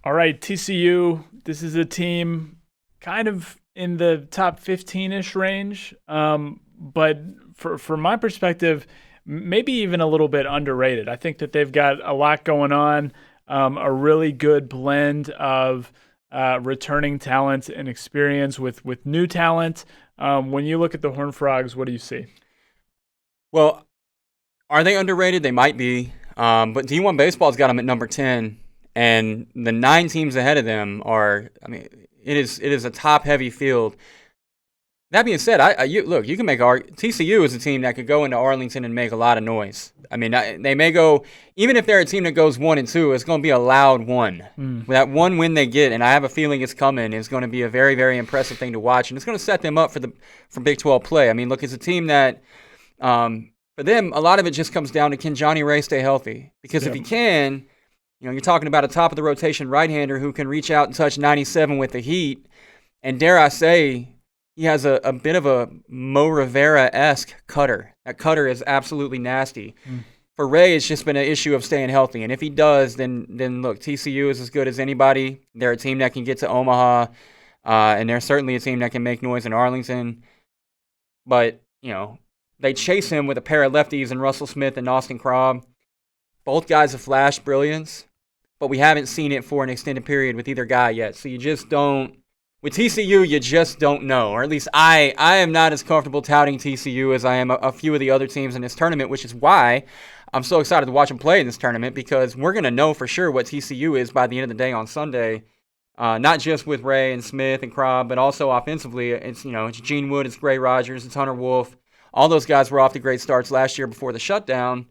All right, TCU, this is a team kind of in the top 15-ish range, but for my perspective, maybe even a little bit underrated. I think that they've got a lot going on, a really good blend of returning talent and experience with new talent. When you look at the Horned Frogs, what do you see? Well, are they underrated? They might be. But D1 Baseball's got them at number 10, and the 9 teams ahead of them are, it is a top-heavy field. That being said, you can make TCU is a team that could go into Arlington and make a lot of noise. They may go, even if they're a team that goes 1-2, it's going to be a loud one. That one win they get, and I have a feeling it's coming, is going to be a very, very impressive thing to watch, and it's going to set them up for Big 12 play. Look, it's a team that, for them, a lot of it just comes down to, can Johnny Ray stay healthy? Because if he can, you're talking about a top-of-the-rotation right-hander who can reach out and touch 97 with the heat, and dare I say, he has a bit of a Mo Rivera-esque cutter. That cutter is absolutely nasty. For Ray, it's just been an issue of staying healthy. And if he does, then look, TCU is as good as anybody. They're a team that can get to Omaha, and they're certainly a team that can make noise in Arlington. But, they chase him with a pair of lefties in Russell Smith and Austin Krob. Both guys have flashed brilliance, but we haven't seen it for an extended period with either guy yet. So you just don't. With TCU, you just don't know, or at least I am not as comfortable touting TCU as I am a few of the other teams in this tournament, which is why I'm so excited to watch them play in this tournament, because we're going to know for sure what TCU is by the end of the day on Sunday, not just with Ray and Smith and Krob, but also offensively. It's Gene Wood, it's Gray Rogers, it's Hunter Wolf. All those guys were off to great starts last year before the shutdown,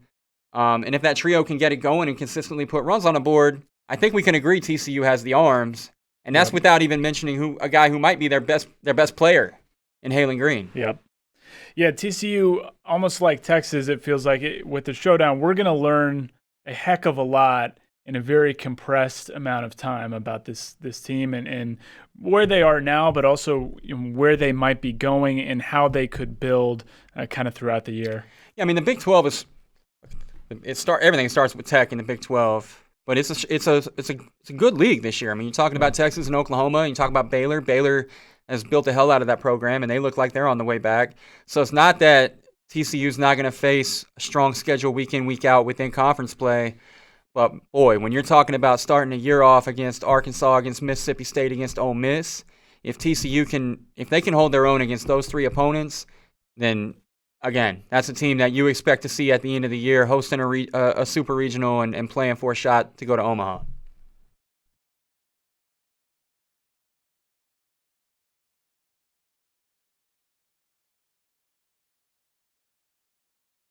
and if that trio can get it going and consistently put runs on the board, I think we can agree TCU has the arms. And that's without even mentioning a guy who might be their best player in Halen Green. Yep. Yeah, TCU, almost like Texas, it feels like with the showdown, we're going to learn a heck of a lot in a very compressed amount of time about this team and where they are now, but also where they might be going and how they could build kind of throughout the year. Yeah, the Big 12 everything starts with Tech in the Big 12. But it's a good league this year. You're talking about Texas and Oklahoma, and you talk about Baylor. Baylor has built the hell out of that program, and they look like they're on the way back. So it's not that TCU's not going to face a strong schedule week in, week out within conference play. But, boy, when you're talking about starting a year off against Arkansas, against Mississippi State, against Ole Miss, if they can hold their own against those 3 opponents, then – again, that's a team that you expect to see at the end of the year hosting a super regional and playing for a shot to go to Omaha.